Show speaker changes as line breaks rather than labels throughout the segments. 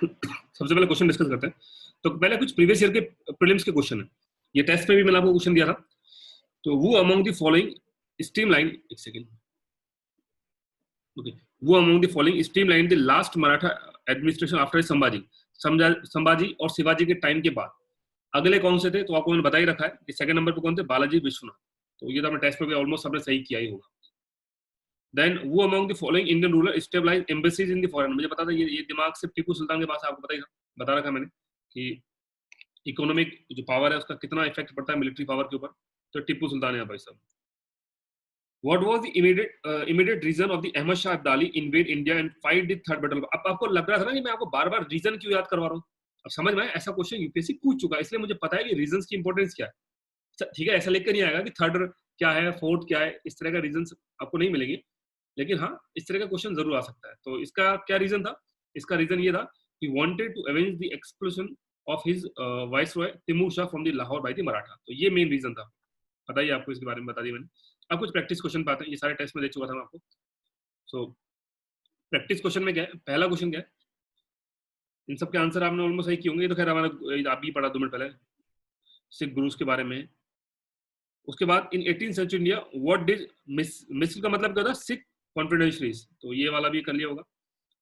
सबसे पहले question discuss करते हैं। तो पहले कुछ प्रीवियस ईयर के प्रीलिम्स के क्वेश्चन है, ये टेस्ट में भी मैंने आपको क्वेश्चन दिया था। तो वो अमंग द फॉलोइंग स्ट्रीमलाइन, एक सेकंड, ओके, वो among the following streamline the last Maratha administration after Sambhaji, Sambhaji और शिवाजी के टाइम के बाद अगले कौन से थे? तो आपको मैंने बता ही रखा है कि सेकंड नंबर पे कौन थे, बालाजी विश्वनाथ। तो ये तो हमने टेस्ट में ऑलमोस्ट सबने सही किया ही होगा। देन वो among the following Indian ruler stabilize embassies in the foreign, मुझे पता था ये दिमाग से टीपू सुल्तान के पास, आपको पता ही था, बता रखा मैंने कि इकोनॉमिक जो पावर है उसका कितना इफेक्ट पड़ता है मिलिट्री पावर के ऊपर, तो टीपू सुल्तान है भाई साहब। What was the immediate reason of the Ahmad Shah Abdali invade India and fight the third battle? अब आपको लग रहा था ना कि मैं आपको बार-बार रीजन क्यों याद करवा रहा हूँ? अब समझ में आया, ऐसा क्वेश्चन यूपीएससी पूछ चुका है, इसलिए मुझे पता है कि रीजंस की इंपॉर्टेंस क्या है। ठीक है, ऐसा लिख कर नहीं आएगा कि थर्ड क्या है, फोर्थ क्या है, इस तरह का रीजंस आपको नहीं मिलेंगे, लेकिन हाँ इस तरह का क्वेश्चन जरूर आ सकता है। तो इसका क्या रीजन था? इसका रीजन ये था कि wanted to avenge the exclusion of his viceroy Timur Shah from the Lahore by the Maratha. तो ये मेन रीजन था, पता ही आपको, इसके बारे में बता दिया मैंने। अब कुछ प्रैक्टिस क्वेश्चन पाते हैं, ये सारे टेस्ट में दे चुका था मैं आपको। सो प्रैक्टिस क्वेश्चन में क्या है, पहला क्वेश्चन क्या है, इन सब के आंसर आपने ऑलमोस्ट सही किए होंगे, ये तो खैर हमारा आप भी पढ़ा 2 मिनट पहले सिख गुरुज के बारे में। उसके बाद in 18th century India what did मिस्र का मतलब क्या था, सिख कॉन्फिडेंशियरीज, तो ये वाला भी कर लिया होगा।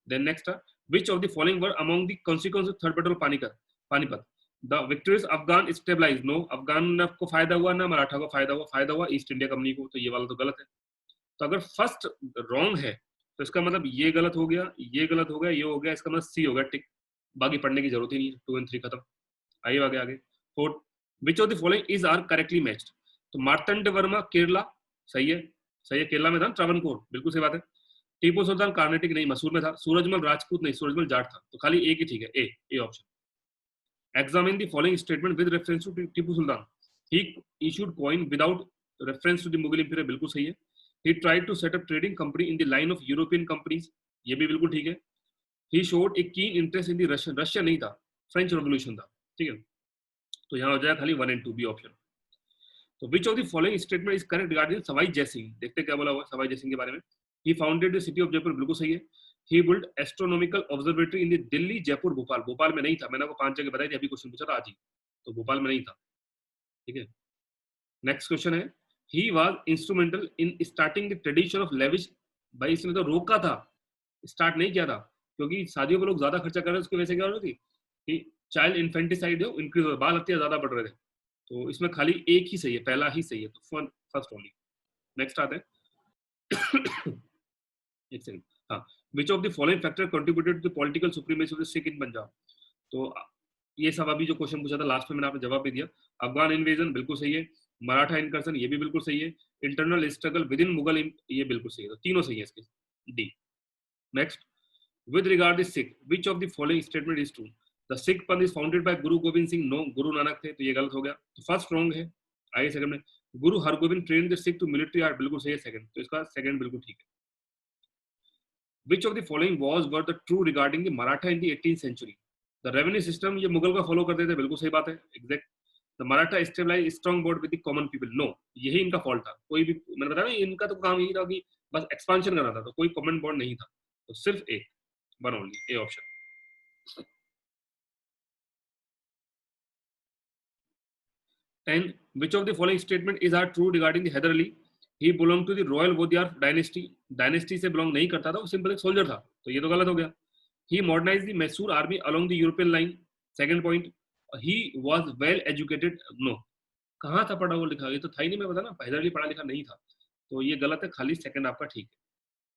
Then next which of the following were among the consequence of third battle of Panipat? The victorious Afghan stabilize, no, Afghan को फायदा हुआ ना मराठा को फायदा हुआ ईस्ट इंडिया कंपनी को, तो ये वाला तो गलत है। तो अगर फर्स्ट रॉन्ग है तो इसका मतलब ये गलत हो गया, ये गलत हो गया, ये हो गया, इसका मतलब सी हो गया टिक, बाकी पढ़ने की जरूरत ही नहीं है, 2 और 3 खत्म। आइए आगे आगे। Fourth, which of the following is are correctly matched? तो मार्तंड वर्मा केरला, सही है, सही है, केरला में था। ट्रावनकोर, बिल्कुल सही बात है। टीपू सुल्तान कार्नेटिक नहीं, मसूर में था। सूरजमल राजपूत नहीं, सूरजमल जाट था। तो खाली एक ही ठीक है, A option. Examine the following statement with reference to Tipu Sultan, he issued coin without reference to the Mughal imperial, बिल्कुल सही है। He tried to set up trading company in the line of European companies, ये भी बिल्कुल ठीक है। He showed a keen interest in the Russia नहीं था, फ्रेंच रेवोल्यूशन था, ठीक है। तो यहाँ हो जाएगा खाली 1 और 2 बी ऑप्शन। तो which of the following statement is correct regarding Sawai Jai Singh? देखते क्या बोला हुआ सवाई जयसिंह के बारे में। He founded the city of Jaipur, बिल्कुल सही है। He built astronomical observatory in the Delhi, Jaipur, Bhopal, Bhopal में नहीं था, मैंने आपको 5 जगह बताई थी, अभी क्वेश्चन पूछा था आज ही, तो भोपाल में नहीं था, ठीक है। नेक्स्ट क्वेश्चन है, he was instrumental in starting the tradition of lavish, भाई इसने तो रोका था, स्टार्ट नहीं किया था, क्योंकि शादियों पर लोग ज्यादा खर्चा कर रहे थे, उसकी वजह से क्या हो रही थी कि चाइल्ड इन्फेंटिसाइड हो इंक्रीज हो, बाल हत्या ज्यादा बढ़ रहे थे। तो इसमें खाली एक ही सही है, पहला ही सही है, तो फर्स्ट ओनली। नेक्स्ट आते हैं एक सेकंड, हाँ, which of the following factor contributed to the political supremacy of the Sikh in Punjab? तो ये सब अभी जो क्वेश्चन पूछा था लास्ट में मैंने आपको जवाब भी दिया। अफगान इन्वेजन बिल्कुल सही है, मराठा इनकर्सन ये भी बिल्कुल सही है, internal struggle with in Mughal ये बिल्कुल सही है, तो तीनों सही है इसके, D. Next, with regard this Sikh which of the following statement is true? The Sikh पंथ is founded by Guru Govind Singh, no, Guru Nanak थे, तो ये गलत हो गया। तो फर्स्ट रॉन्ग है। आइए सेकंड में, Guru Hargobind train the Sikh to military art, बिल्कुल सही है सेकंड, तो इसका सेकंड बिल्कुल ठीक है। Which of the following was were the true regarding the Maratha in the 18th century? The revenue system ये मुगल का फॉलो करते थे, बिल्कुल सही बात है, exact. The Maratha stabilized strong bond with the common people, no, यही इनका फॉल्ट था। कोई भी मैंने बताया ना, इनका तो काम यही था कि बस एक्सपांशन करना था, तो कोई कॉमन बॉन्ड नहीं था, तो सिर्फ एक, one only, A option. 10, which of the following statement is are true regarding the Hyder Ali? He belonged to the royal Vodiyar dynasty, dynasty से बिलोंग नहीं करता था, वो सिंपल एक सोल्जर था, तो ये तो गलत हो गया। He modernized the Mysore army along the European line, second point. He was well educated, no, कहाँ था पढ़ा हुआ लिखा, ये तो था ही नहीं, मैं बता ना, हैदर अली पढ़ा लिखा नहीं था, तो ये गलत है, खाली सेकंड आपका ठीक है,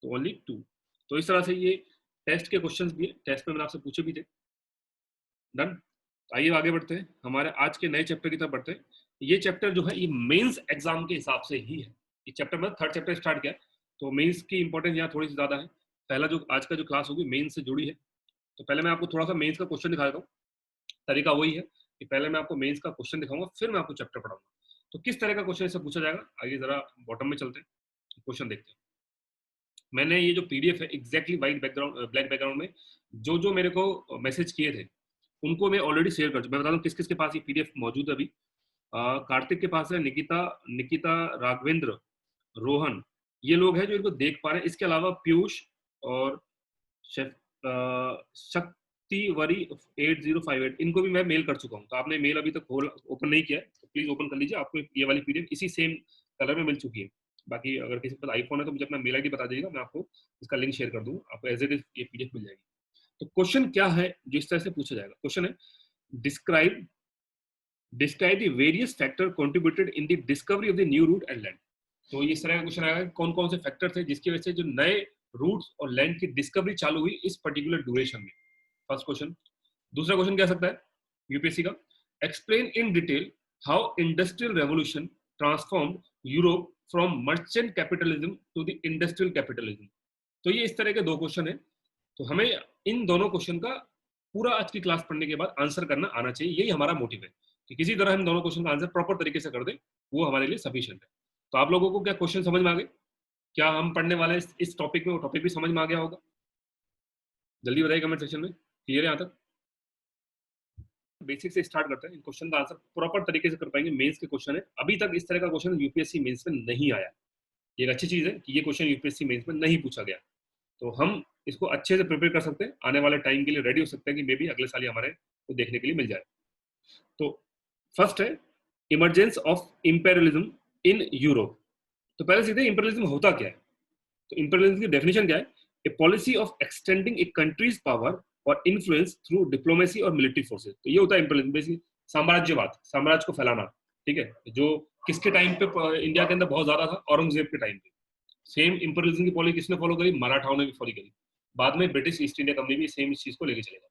तो ओनली 2। तो इस तरह से ये टेस्ट के क्वेश्चंस भी है, टेस्ट में मैंने आपसे पूछे भी थे। डन, आइए आगे बढ़ते हैं, हमारे आज के नए चैप्टर की तरफ बढ़ते हैं। ये चैप्टर जो है ये मेंस एग्जाम के हिसाब से ही है, ये चैप्टर मतलब थर्ड चैप्टर स्टार्ट किया, तो मेंस की इंपॉर्टेंस यहाँ थोड़ी सी ज्यादा है। पहला जो आज का जो क्लास होगी मेंस से जुड़ी है, तो पहले मैं आपको थोड़ा सा मेंस का क्वेश्चन दिखा देता हूँ। तरीका वही है कि पहले मैं आपको मेंस का क्वेश्चन दिखाऊंगा, फिर मैं आपको चैप्टर पढ़ाऊंगा। तो किस तरह का क्वेश्चन इससे पूछा जाएगा, आइए जरा बॉटम में चलते हैं, क्वेश्चन देखते हैं। मैंने ये जो पीडीएफ है exactly white background black background में जो जो मेरे को मैसेज किए थे उनको मैं ऑलरेडी शेयर कर चुका। मैं बता दूं किस किस के पास ये पीडीएफ मौजूद है अभी। कार्तिक के पास है, निकिता, राघवेंद्र, रोहन, ये लोग हैं जो इनको देख पा रहे हैं। इसके अलावा पीयूष और 8058 इनको भी मैं मेल कर चुका हूँ, तो आपने मेल अभी तक ओपन नहीं किया है तो प्लीज ओपन कर लीजिए, आपको ये वाली पीडीएफ इसी सेम कलर में मिल चुकी है। बाकी अगर किसी के पास आईफोन है तो मुझे अपना मेल आईडी बता दीजिएगा, मैं आपको इसका लिंक शेयर कर दूंगा, आपको एज इट इज ये पीडीएफ मिल जाएगी। तो क्वेश्चन क्या है जो इस तरह से पूछा जाएगा, क्वेश्चन है describe the various factor contributed in the discovery of the new root and land. तो इस तरह का क्वेश्चन आएगा कौन कौन से फैक्टर थे जिसकी वजह से जो नए रूट्स और लैंड की डिस्कवरी चालू हुई इस पर्टिकुलर ड्यूरेशन में, फर्स्ट क्वेश्चन। दूसरा क्वेश्चन क्या सकता है यूपीएससी का, explain in detail how industrial revolution transformed Europe from merchant capitalism to the industrial capitalism. तो ये इस तरह के दो क्वेश्चन है, तो हमें इन दोनों क्वेश्चन का पूरा आज की क्लास पढ़ने के बाद आंसर करना आना चाहिए, यही हमारा मोटिव है कि किसी तरह हम दोनों क्वेश्चन का आंसर प्रॉपर तरीके से कर दें, वो हमारे लिए सफिशिएंट है। तो आप लोगों को क्या क्वेश्चन समझ में आ गए, क्या हम पढ़ने वाले इस टॉपिक में वो टॉपिक भी समझ में आ गया होगा, जल्दी बताइए कमेंट सेक्शन में, क्लियर है यहाँ तक। बेसिक से स्टार्ट करते हैं, इन क्वेश्चन का आंसर प्रॉपर तरीके से कर पाएंगे, मेंस के क्वेश्चन है, अभी तक इस तरह का क्वेश्चन यूपीएससी मेंस में नहीं आया, ये एक अच्छी चीज है कि ये क्वेश्चन यूपीएससी मेंस में नहीं पूछा गया, तो हम इसको अच्छे से प्रिपेयर कर सकते हैं, आने वाले टाइम के लिए रेडी हो सकते हैं कि मे बी अगले साल ही हमारे को देखने के लिए मिल जाए। तो फर्स्ट है emergence of imperialism in Europe. तो पहले सीधे इंपेरियलिज्म होता क्या है, तो इंपेरियलिज्म की डेफिनेशन क्या है, a policy of extending a country's power और इन्फ्लुएंस थ्रू डिप्लोमेसी और मिलिट्री फोर्सेस। तो ये होता है इंपेरियलिज्म, बेसिकली साम्राज्यवाद, साम्राज्य को फैलाना, ठीक है, जो किसके टाइम पे इंडिया के अंदर बहुत ज्यादा था, औरंगजेब के टाइम पे। सेम इंपेरियलिज्म की पॉलिसी किसने फॉलो करी, मराठाओं ने भी फॉलो करी, बाद में ब्रिटिश ईस्ट इंडिया कंपनी भी सेम इस चीज को लेके चलेगा।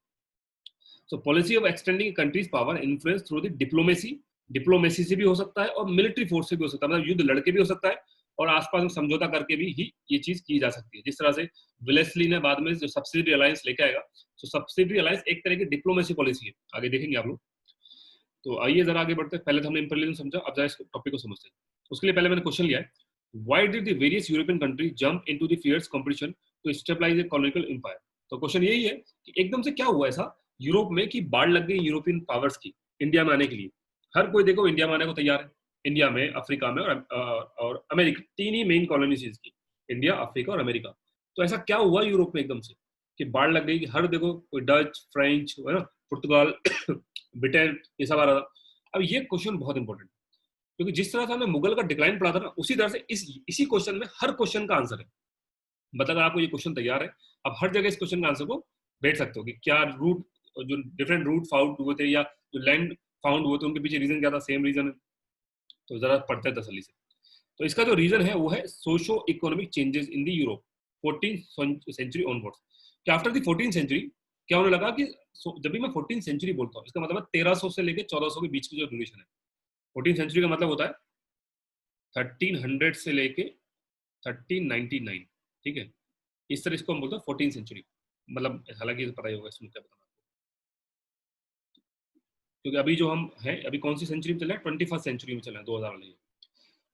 So policy of extending country's power influence through the diplomacy, diplomacy से भी हो सकता है और मिलिट्री फोर्स से भी हो सकता है, मतलब युद्ध लड़के भी हो सकता है और आसपास में समझौता करके भी ही ये चीज की जा सकती है। जिस तरह से विलेस्ली ने बाद में जो सब्सिडी अलायंस लेके आएगा, तो सब्सिडी अलायंस एक तरह की डिप्लोमेसी पॉलिसी है, आगे देखेंगे आप लोग। तो आइए जरा आगे बढ़ते हैं, पहले तो हमने इंपेरियलिज्म समझा, अब जरा इस टॉपिक को समझते हैं। उसके लिए पहले मैंने क्वेश्चन लिया है, why did the various European country jump into the fierce competition to stabilize a colonial empire. तो क्वेश्चन यही है कि एकदम से क्या हुआ ऐसा यूरोप में कि बाढ़ लग गई यूरोपियन पावर्स की इंडिया में आने के लिए। हर कोई देखो इंडिया में आने को तैयार है, इंडिया में, अफ्रीका में और अमेरिका, तीन ही मेन कॉलोनीज की, इंडिया, अफ्रीका और अमेरिका। तो ऐसा क्या हुआ यूरोप में एकदम से कि बाढ़ लग गई, हर देखो कोई डच, फ्रेंच, है ना, पुर्तगाल, ब्रिटेन, ये सब आ रहा था। अब ये क्वेश्चन बहुत इंपॉर्टेंट है क्योंकि जिस तरह से हमने मुगल का डिक्लाइन पढ़ा था ना, उसी तरह से इसी क्वेश्चन में हर क्वेश्चन का आंसर है। मतलब आपको ये क्वेश्चन तैयार है, आप हर जगह इस क्वेश्चन का आंसर को बैठ सकते हो कि क्या रूट, जो डिफरेंट रूट फाउंड हुए थे या जो लैंड फाउंड हुए थे उनके पीछे रीजन क्या था, सेम रीजन है, तो जरा पढ़ते हैं तसल्ली से। तो इसका जो रीजन है वो है socio economic changes in the Europe 14th century onwards. कि आफ्टर द 14th सेंचुरी क्या होने लगा कि जब भी मैं 14th सेंचुरी बोलता हूँ इसका मतलब है 1300 से लेकर 1400 के बीच की जो ड्यूरेशन है। 14th सेंचुरी का मतलब होता है 1300 से लेके 1399, ठीक है, इस तरह इसको हम बोलते हैं 14th सेंचुरी। मतलब हालांकि पता ही होगा इसमें क्या बताना, क्योंकि अभी जो हम हैं अभी कौन सी सेंचुरी में चल रहा है, 21st सेंचुरी में चल रहा है, 2000 वाली।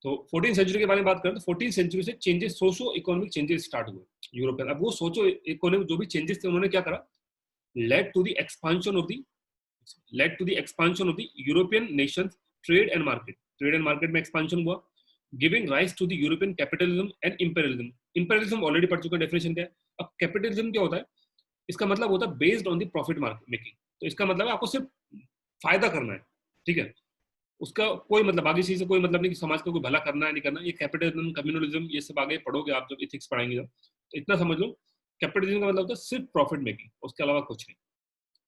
तो 14th सेंचुरी के बारे में बात करें तो 14th सेंचुरी से changes, socio economic changes start हुए यूरोपियन। अब वो सोशो इकोनॉमिक जो भी चेंजेस थे उन्होंने क्या करा, led to the expansion of the European nations trade and market. Trade and market में एक्सपांशन हुआ, giving rise to the European capitalism and imperialism. Imperialism already पढ़ चुके हैं, डेफिनेशन क्या है। अब कैपिटलिज्म क्या होता है, इसका मतलब होता है based on the profit making. तो इसका मतलब है आपको सिर्फ फायदा करना है, ठीक है, उसका कोई मतलब आगे चीज से कोई मतलब नहीं कि समाज का कोई भला करना है नहीं करना। ये कैपिटलिज्म, कम्युनलिज्म, ये सब आगे पढ़ोगे आप जब इथिक्स पढ़ाएंगे जब, तो इतना समझ लो कैपिटलिज्म का मतलब होता है सिर्फ प्रॉफिट मेकिंग, उसके अलावा कुछ नहीं।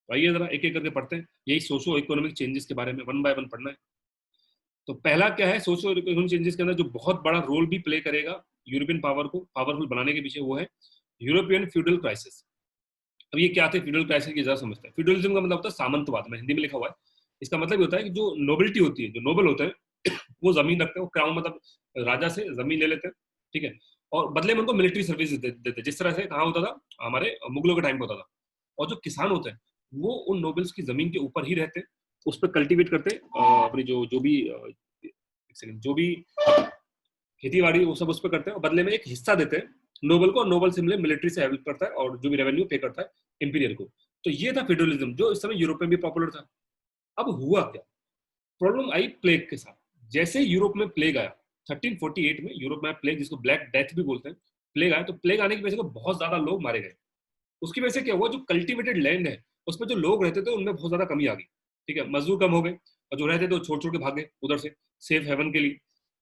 तो आइए जरा एक एक करके पढ़ते हैं, यही सोशो इकोनॉमिक चेंजेस के बारे में वन बाय वन पढ़ना है। तो पहला क्या है सोशो इकोनॉमिक चेंजेस के अंदर जो बहुत बड़ा रोल भी प्ले करेगा यूरोपियन पावर को पावरफुल बनाने के पीछे, वो है यूरोपियन फ्यूडल क्राइसिस। अब ये क्या थे फ्यूडल क्राइसिस की, जरा समझते हैं। फ्यूडलिज्म का मतलब होता है सामंतवाद, में हिंदी में लिखा हुआ है। इसका मतलब होता है कि जो नोबिलिटी होती है, जो नोबल होते हैं वो जमीन रखते हैं, वो क्राउन मतलब राजा से जमीन ले लेते हैं, ठीक है, और बदले में उनको मिलिट्री सर्विस देते, जिस तरह से कहाँ होता था, हमारे मुगलों के टाइम पे होता था। और जो किसान होते हैं वो उन नोबल्स की जमीन के ऊपर ही रहते, उस पर कल्टीवेट करते, अपनी जो भी जो भी खेती बाड़ी वो सब उस पर करते हैं, और बदले में एक हिस्सा देते हैं नोबल को, और नोबल से मिलिट्री से हेल्प करता है और जो भी रेवेन्यू पे करता है इंपीरियर को। तो ये था फ्यूडलिज्म जो इस समय यूरोप में भी पॉपुलर था। अब हुआ क्या, प्रॉब्लम आई प्लेग के साथ। जैसे यूरोप में प्लेग आया 1348 में, यूरोप में प्लेग जिसको ब्लैक डेथ भी बोलते हैं, प्लेग आया, तो प्लेग आने की वजह से बहुत ज्यादा लोग मारे गए। उसकी वजह से क्या हुआ, जो कल्टीवेटेड लैंड है उसमें जो लोग रहते थे उनमें बहुत ज्यादा कमी आ गई, ठीक है, मजदूर कम हो गए, और जो रहते थे वो छोड़ छोड़ के भाग गए उधर से सेफ हेवन के लिए।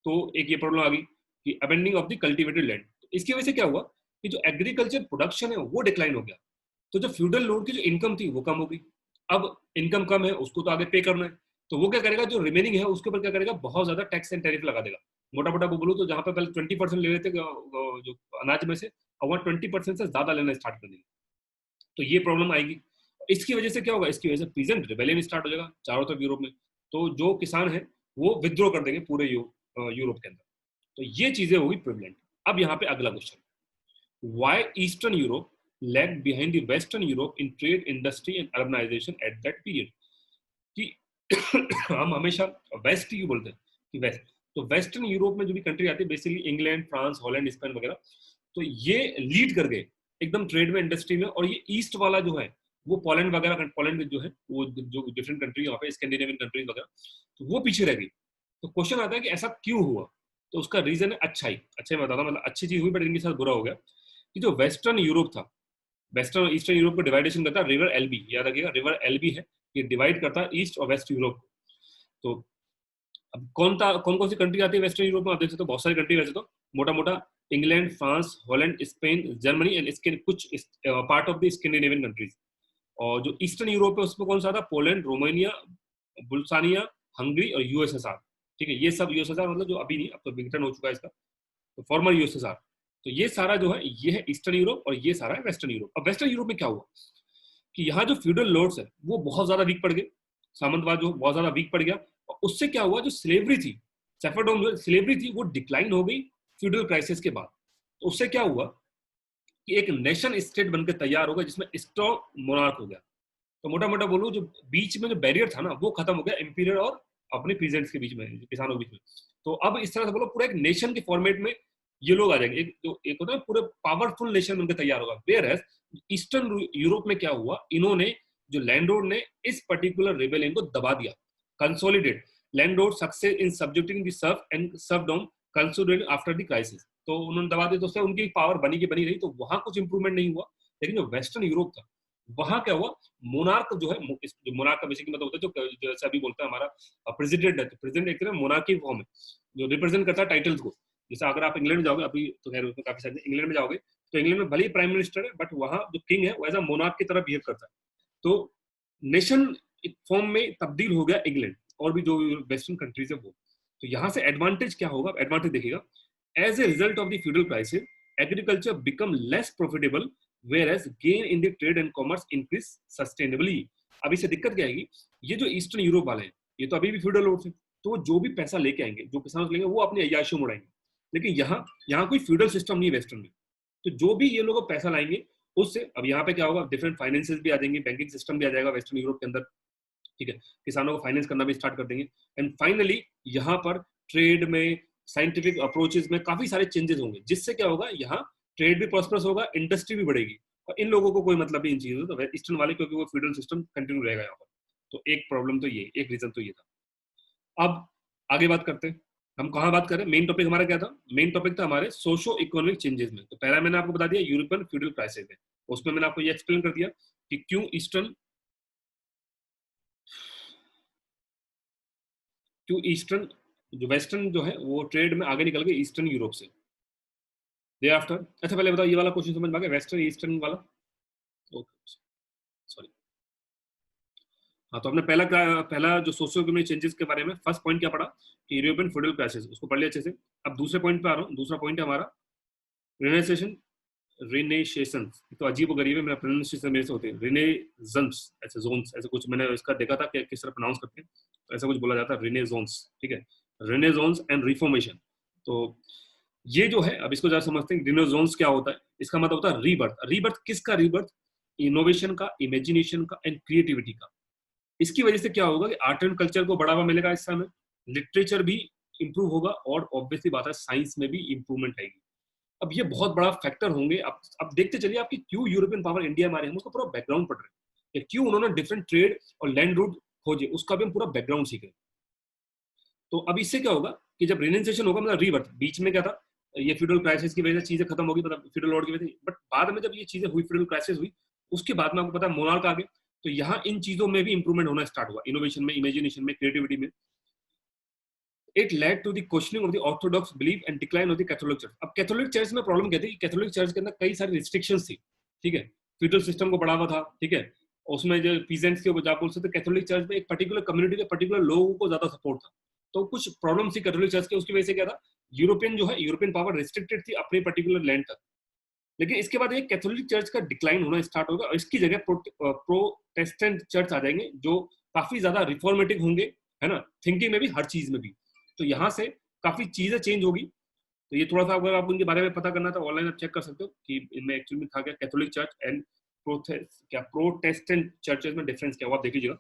तो एक ये प्रॉब्लम आ गई कि अबेंडिंग ऑफ द कल्टिवेटेड लैंड। इसकी वजह से क्या हुआ कि जो एग्रीकल्चर प्रोडक्शन है वो डिक्लाइन हो गया। तो जो फ्यूडल लोड की जो इनकम थी वो कम हो गई। अब इनकम कम है, उसको तो आगे पे करना है, तो वो क्या करेगा, जो रिमेनिंग है उसके ऊपर क्या करेगा, बहुत ज्यादा टैक्स एंड टैरिफ लगा देगा। मोटा मोटा वो बोलूँ तो जहां पे पहले 20% ले लेते जो अनाज में से, अब वहाँ 20% से ज्यादा लेना स्टार्ट कर देंगे। तो ये प्रॉब्लम आएगी। इसकी वजह से क्या होगा, इसकी वजह से पीजेंट रिबेलियन स्टार्ट हो जाएगा चारों तरफ यूरोप में। तो जो किसान है वो विद्रोह कर देंगे पूरे यूरोप के अंदर। तो ये चीजें होगी प्रिवलेंट। अब यहाँ पे अगला question, why Eastern Europe lagged behind the Western Europe in trade, industry and urbanization at that period? कि हम हमेशा वेस्ट ही बोलते हैं कि वेस्ट, तो वेस्टर्न यूरोप में जो भी कंट्री आती है basically England, France, Holland, Spain वगैरह, तो ये लीड कर गए एकदम ट्रेड में, इंडस्ट्री में। और ये ईस्ट वाला जो है वो पोलैंड वगैरह, पोलैंड जो है वो जो डिफरेंट कंट्री वहाँ पे स्कैंडिनेवियन कंट्रीज वगैरह, तो वो पीछे रह गई। तो क्वेश्चन आता है कि ऐसा क्यों हुआ। तो उसका रीजन है अच्छाई। अच्छा मैं बताता हूँ, मतलब अच्छी चीज हुई बट इनके साथ बुरा हो गया कि जो वेस्टर्न यूरोप था, वेस्टर्न और ईस्टर्न यूरोप को डिवाइडेशन करता है रिवर एल्बी, याद रखिएगा रिवर एल्बी है, ये डिवाइड करता है ईस्ट और वेस्ट यूरोप। तो अब कौन कौन सी कंट्री आती है वेस्टर्न यूरोप में, आप देख सकते हो बहुत सारी कंट्री, वैसे तो मोटा मोटा England, France, Holland, Spain, Germany and इसके कुछ part of the Scandinavian countries. और जो ईस्टर्न यूरोप है उसमें कौन सा था, पोलैंड, रोमानिया, बुल्गारिया, हंगरी और यूएसएसआर। ठीक है, ये सब यूएसएसआर मतलब जो अभी नहीं, अब तो विघटन हो चुका है इसका, तो फॉर्मर यूएसएसआर। तो ये सारा जो है ये है ईस्टर्न यूरोप और ये सारा है वेस्टर्न यूरोप। अब वेस्टर्न यूरोप में क्या हुआ कि यहाँ जो फ्यूडल लॉर्ड्स है वो बहुत ज्यादा वीक पड़ गए, सामंतवाद जो बहुत ज्यादा वीक पड़ गया, और उससे क्या हुआ, जो स्लेवरी थी, सेफरडोम जो स्लेवरी थी वो डिक्लाइन हो गई फ्यूडल क्राइसिस के बाद। तो उससे क्या हुआ कि एक नेशन स्टेट बनकर तैयार होगा जिसमें स्ट्रॉन्ग मोनार्क हो गया। तो मोटा मोटा बोलूं, जो बीच में जो बैरियर था ना वो खत्म हो गया इंपीरियर और अपने पीजेंट्स के बीच में, किसानों के बीच में। तो अब इस तरह से बोलो पूरा एक नेशन के फॉर्मेट में ये लोग आ जाएंगे, एक होता है पूरे पावरफुल नेशन बनकर तैयार होगा। वेयर एज ईस्टर्न यूरोप में क्या हुआ, इन्होंने जो लैंडलॉर्ड ने इस पर्टिकुलर रेबेलियन को दबा दिया, consolidate landlord success in subjecting the serf and serfdom consolidate after the crisis. तो उन्होंने दबा दिया, तो उससे उनकी पावर बनी की बनी रही, तो वहां कुछ इंप्रूवमेंट नहीं हुआ। लेकिन जो वेस्टर्न यूरोप था वहां क्या हुआ, मोनार्क जो है, मोनार्क का बेसिक मतलब होता है जो जैसे अभी बोलता है हमारा प्रेसिडेंट है, तो प्रेसिडेंट एक तरह मोनार्की फॉर्म है जो रिप्रेजेंट करता है टाइटल्स को। जैसे अगर आप इंग्लैंड में जाओगे, अभी तो खैर उसमें काफी सारे, इंग्लैंड में जाओगे तो इंग्लैंड में भले ही प्राइम मिनिस्टर है बट वहां जो किंग है वो एज अ मोनार्क की तरह बिहेव करता है। तो नेशन फॉर्म में तब्दील हो गया इंग्लैंड और भी जो वेस्टर्न कंट्रीज है वो। तो यहाँ से एडवांटेज क्या होगा, एडवांटेज देखिएगा, as a result of the feudal crisis agriculture become less profitable whereas gain in the trade and commerce increase sustainably। अब इससे दिक्कत क्या आएगी, ये जो ईस्टर्न यूरोप वाले हैं ये तो अभी भी फ्यूडल लॉर्ड्स हैं, तो जो भी पैसा लेके आएंगे, जो किसान लेंगे वो अपने अय्याशी में उड़ाएंगे। लेकिन यहाँ यहाँ कोई फ्यूडल सिस्टम नहीं है वेस्टर्न में, तो जो भी ये लोग पैसा लाएंगे उससे, अब यहाँ पे क्या होगा, डिफरेंट फाइनेंसेस भी आ जाएंगे, बैंकिंग सिस्टम भी आ जाएगा वेस्टर्न यूरोप के अंदर, ठीक है, किसानों को फाइनेंस करना भी स्टार्ट कर देंगे। एंड फाइनली यहाँ पर ट्रेड में, साइंटिफिक अप्रोचेस में काफी सारे चेंजेस होंगे, जिससे क्या होगा, यहाँ ट्रेड भी प्रॉस्परस होगा, इंडस्ट्री भी बढ़ेगी, और इन लोगों को कोई मतलब नहीं इन चीजों से, तो ईस्टर्न वाले, क्योंकि वो फ्यूडल सिस्टम कंटिन्यू रहेगा यहाँ पर। तो एक प्रॉब्लम तो ये, एक रीजन तो ये था। अब आगे बात करते हैं, हम कहाँ बात करें, मेन टॉपिक हमारा क्या था, मेन टॉपिक था हमारे सोशो इकोनॉमिक चेंजेस में। तो पहला मैंने आपको बता दिया यूरोपियन फ्यूडल क्राइसिस है, उसमें मैंने आपको ये एक्सप्लेन कर दिया कि क्यों ईस्टर्न जो वेस्टर्न जो है वो ट्रेड में आगे निकल गए ईस्टर्न यूरोप से। डे आफ्टर, अच्छा पहले बताओ ये वाला क्वेश्चन समझ में आ गया, वेस्टर्न ईस्टर्न वाला, ओके सॉरी। हाँ, तो हमने पहला जो सोशियो इकोनॉमिक चेंजेस के बारे में फर्स्ट पॉइंट क्या पढ़ा कि यूरोपियन फ्यूडल क्राइसिस, उसको पढ़ लिया अच्छे से। अब दूसरे पॉइंट पे आ रहा हूँ, दूसरा पॉइंट है हमारा रिनेसेशन। तो अजीब और गरीब है, मेरा प्रोनाउंसिएशन मेरे से होते हैं, रिनेजेंस, ऐसे जोन्स, ऐसे कुछ मैंने इसका देखा था कि किस तरह प्रोनाउंस करते हैं, तो ऐसा कुछ बोला जाता है रिनेजोन्स, ठीक है, रिनेजोन्स एंड रिफॉर्मेशन। तो ये जो है, अब इसको जरा समझते हैं, रिनेजोन्स क्या होता है। इसका मतलब होता है रीबर्थ। रीबर्थ किसका रीबर्थ, इनोवेशन का, इमेजिनेशन का एंड क्रिएटिविटी का। इसकी वजह से क्या होगा कि आर्ट एंड कल्चर को बढ़ावा मिलेगा इस समय, लिटरेचर भी इंप्रूव होगा, और ऑब्वियसली बात है साइंस में भी इंप्रूवमेंट आएगी। अब ये बहुत बड़ा फैक्टर होंगे। अब देखते चलिए आपकी क्यों यूरोपियन पावर इंडिया में आ रहे हैं, हम उसका पूरा बैकग्राउंड पढ़ रहे हैं, क्यों उन्होंने डिफरेंट ट्रेड और लैंड रूट खोजे, उसका भी हम पूरा बैकग्राउंड सीख रहे हैं। तो अब इससे क्या होगा कि जब रिनेसेशन होगा, मतलब रीबर्थ, बीच में क्या था, ये फ्यूडल क्राइसिस की वजह से चीजें खत्म होगी, मतलब फ्यूडल लॉर्ड की वजह से, बट बाद में जब ये चीजें हुई, फ्यूडल क्राइसिस हुई, उसके बाद में आपको पता है मोनार्क आ गए। तो यहाँ इन चीजों में भी इंप्रूवमेंट होना स्टार्ट हुआ, इनोवेशन में, इमेजिनेशन में, क्रिएटिविटी में. It led to the questioning of the orthodox belief and decline of the Catholic Church. अब कैथोलिक चर्च में प्रॉब्लम क्या थी? कैथोलिक चर्च के अंदर कई सारी रिस्ट्रिक्शंस थी, ठीक है, फ्यूडल सिस्टम को बढ़ावा था, ठीक है, उसमें जो पीजेंट्स के वजह बोल सकते, कैथोलिक चर्च में एक पर्टिकुलर कम्युनिटी के पर्टिकुलर लोगों को ज्यादा सपोर्ट था. तो कुछ प्रॉब्लम थी कैथोलिक चर्च के, उसकी वजह से क्या था, यूरोपियन जो है, यूरोपियन पावर रिस्ट्रिक्टेड थी अपने पर्टिकुलर लैंड तक. लेकिन इसके बाद एक कैथोलिक चर्च का डिक्लाइन होना स्टार्ट होगा और इसकी जगह प्रोटेस्टेंट चर्च आ जाएंगे जो काफी ज्यादा रिफॉर्मेटिव होंगे, है ना, थिंकिंग में भी, हर चीज में भी. तो यहाँ से काफी चीजें चेंज होगी. तो ये थोड़ा सा अगर आप उनके बारे में पता करना था, ऑनलाइन आप चेक कर सकते हो कि इनमें एक्चुअली में था क्या, Catholic church and Protestant churches में डिफरेंस क्या हुआ, आप देख लीजिएगा.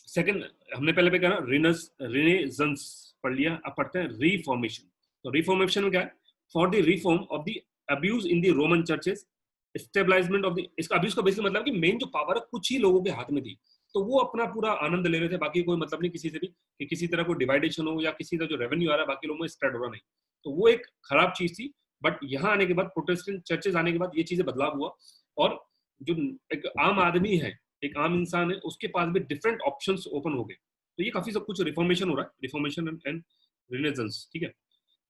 सेकंड, हमने पहले पे कहा रिनेजेंस पढ़ लिया, अब पढ़ते हैं रिफॉर्मेशन. तो रिफॉर्मेशन में क्या है? For the reform of the abuse in the Roman churches, establishment of the, इसका अब्यूज का बेसिक मतलब कि मेन जो पावर है कुछ ही लोगों के हाथ में थी, तो वो अपना पूरा आनंद ले रहे थे, बाकी कोई मतलब नहीं किसी से भी कि किसी तरह को डिवाइडेशन हो या किसी का जो रेवेन्यू आ रहा है बाकी लोगों में स्प्रेड हो रहा नहीं. तो वो एक खराब चीज थी. बट यहाँ आने के बाद, प्रोटेस्टेंट चर्चेस आने के बाद ये चीजें बदलाव हुआ और जो एक आम आदमी है, एक आम इंसान है, उसके पास भी डिफरेंट ऑप्शंस ओपन हो गए. तो ये काफी सब कुछ रिफॉर्मेशन हो रहा है, रिफॉर्मेशन एंड रिनेजेंस, ठीक है.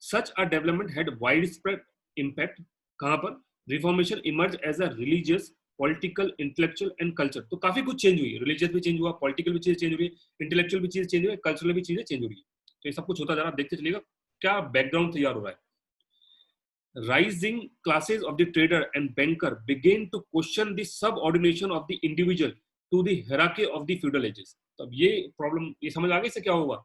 Such a development had widespread impact. कहां पर? Reformation emerge as a religious, political, intellectual and culture. तो काफी कुछ चेंज हुई, रिलीजियस भी चेंज हुआ, पॉलिटिकल भी चीजें चेंज हुई, इंटेलेक्चुअल भी चीजें चेंज हुई, कल्चरल भी चीजें चेंज हो रही है. तो ये सब कुछ होता जा रहा है, आप देखते चलिएगा क्या बैकग्राउंड तैयार हो रहा है. Rising classes of the trader and banker began to question the subordination of the individual to the hierarchy of the feudal ages. तब ये प्रॉब्लम, ये समझ आ गई से क्या होगा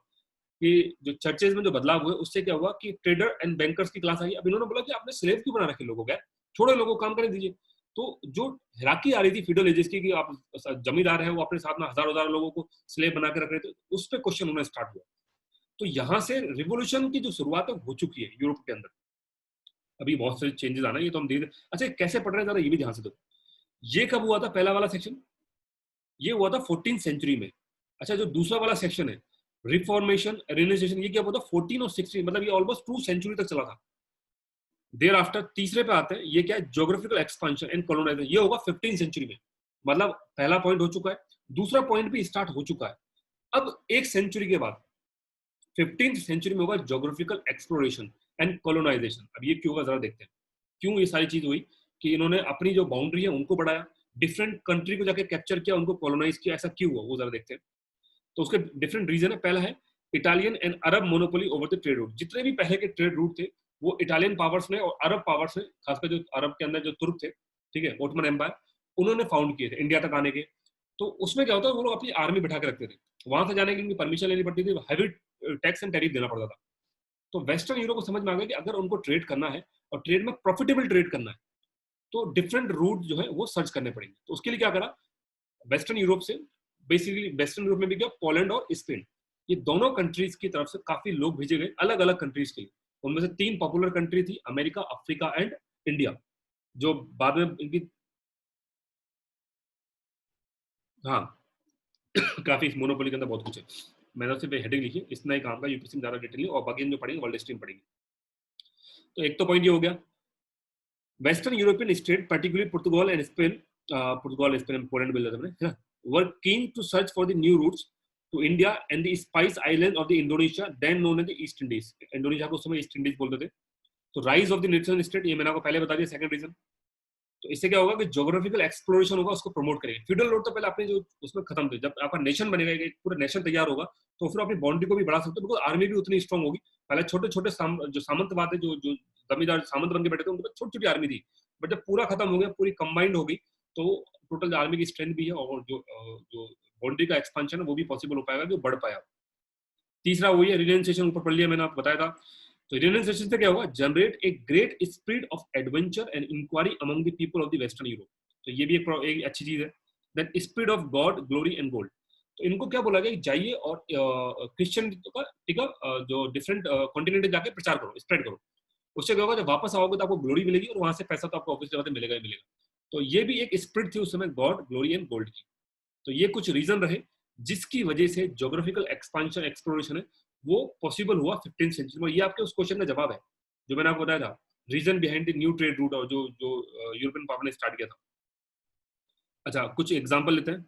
कि जो चर्चेज में जो बदलाव हुए उससे क्या हुआ कि ट्रेडर एंड बैंकर्स की क्लास आई. अब इन्होंने बोला कि आपने स्लेव क्यों बना रखे लोगों को, छोड़ो लोगों को काम करने दीजिए. तो जो हिराकी आ रही थी फ्यूडल एजेस की कि आप जमींदार है वो अपने साथ में हजारों हजार लोगों को स्लेव बना के रख रहे थे, उस पर क्वेश्चन होना स्टार्ट हुआ. तो यहाँ से रिवोल्यूशन की जो शुरुआत है हो चुकी है यूरोप के अंदर. अभी बहुत सारे चेंजेस आना है, ये तो हम धीरे. अच्छा, कैसे पढ़ रहे हैं जरा ये भी ध्यान से दो. ये कब हुआ था पहला वाला सेक्शन? ये हुआ था 14th सेंचुरी में. अच्छा, जो दूसरा वाला सेक्शन है रिफॉर्मेशन, रिनेसेशन, ये क्या हुआ था 14 और 16, मतलब ये ऑलमोस्ट 2 सेंचुरी तक चला था. देयर आफ्टर तीसरे पे आते हैं, ये क्या है? Geographical expansion and colonization. ये होगा 15th सेंचुरी में. मतलब पहला पॉइंट हो चुका है, दूसरा पॉइंट भी स्टार्ट हो चुका है. अब एक सेंचुरी के बाद 15th सेंचुरी में होगा ज्योग्राफिकल एक्सप्लोरेशन एंड कॉलोनाइजेशन. अब ये क्यों होगा जरा देखते हैं. क्यों ये सारी चीज हुई कि इन्होंने अपनी जो बाउंड्री है उनको बढ़ाया, डिफरेंट कंट्री को जाके कैप्चर किया, उनको कॉलोनाइज किया, ऐसा क्यों हुआ वो जरा देखते हैं. तो उसके डिफरेंट रीजन है. पहला है Italian and Arab monopoly over the trade route. जितने भी पहले के ट्रेड रूट थे वो इटालियन पावर्स ने और अरब पावर्स ने, खासकर जो अरब के अंदर जो तुर्क थे, ठीक है, ओटमन एम्पायर, उन्होंने फाउंड किए थे इंडिया तक आने के. तो उसमें क्या होता है, वो लोग अपनी आर्मी बिठा के रखते थे, वहां से जाने के लिए परमिशन लेनी पड़ती थी, हैवी टैक्स एंड टैरिफ देना पड़ता था. तो वेस्टर्न यूरोप को समझ में आ गया कि अगर उनको ट्रेड करना है और ट्रेड में प्रॉफिटेबल ट्रेड करना है तो डिफरेंट रूट जो है वो सर्च करने पड़ेंगे. तो उसके लिए क्या करा वेस्टर्न यूरोप से, बेसिकली वेस्टर्न यूरोप में भी क्या, पोलैंड और स्पेन, ये दोनों कंट्रीज की तरफ से काफी लोग भेजे गए अलग अलग कंट्रीज के लिए. उनमें से 3 पॉपुलर कंट्री थी, अमेरिका, अफ्रीका एंड इंडिया, जो बाद में इनकी, हाँ काफी इस मोनोपोली के अंदर बहुत कुछ है. मैंने सिर्फ हेडिंग लिखी, इतना ही काम का, यूपीएससी में ज्यादा डिटेल नहीं, और बाकी जो पढ़ेंगे वर्ल्ड स्ट्रीम पढ़ेंगे. तो एक तो पॉइंट ये हो गया, western European state particularly Portugal and Spain, Portugal, Spain, Poland मिल जाता है, were keen to search for the new routes to India and the Spice Islands of the Indonesia, then known as the East Indies. Indonesia को उस समय east Indies बोलते थे. तो rise of the nation state, ये मैंने आपको पहले बता दिया, सेकंड रीजन. तो इससे क्या होगा कि ज्योग्राफिकल एक्सप्लोरेशन होगा, उसको प्रमोट करेंगे. फ्यूडल रोड तो पहले आपने जो उसमें खत्म थे, जब आपका नेशन बनेगा, एक पूरा नेशन तैयार होगा, तो फिर अपनी बाउंड्री को भी बढ़ा सकते हो, बिकॉज आर्मी भी उतनी स्ट्रांग होगी. पहले छोटे छोटे जो सामंतवाद है, जो जमींदार सामंत बन के बैठे थे, उनके पास छोटी छोटी आर्मी थी. बट जब पूरा खत्म हो गया, पूरी कंबाइंड हो गई, तो टोटल आर्मी की स्ट्रेंथ भी है और जो बाउंड्री का एक्सपेंशन है वो भी पॉसिबल हो पाएगा, जो बढ़ पाया. तीसरा वही है रिनेसेशन, ऊपर पढ़ लिया मैंने, आपको बताया था. तो रिनेसेशन से क्या होगा, generate a great spirit of adventure and inquiry among the people of the western Europe. तो ये भी एक अच्छी चीज है. Then spirit of god, glory and gold. तो इनको क्या बोला गया, जाइए और क्रिश्चियन का, ठीक है, जो डिफरेंट कॉन्टिनेंट जाके प्रचार करो, स्प्रेड करो. उससे क्या होगा, जब वापस आओगे तो आपको ग्लोरी मिलेगी और वहां से पैसा तो आपको ऑब्वियसली मिलेगा ही मिलेगा. तो ये भी एक स्पिरिट थी उस समय, गॉड, ग्लोरी एंड गोल्ड की. तो ये कुछ रीजन रहे जिसकी वजह से ज्योग्राफिकल एक्सपेंशन, एक्सप्लोरेशन है वो पॉसिबल हुआ 15th सेंचुरी में. ये आपके उस क्वेश्चन का जवाब है जो मैंने आपको बताया था, reason behind the new trade route, और जो यूरोपियन पावर ने स्टार्ट किया था. अच्छा, कुछ एग्जांपल लेते हैं।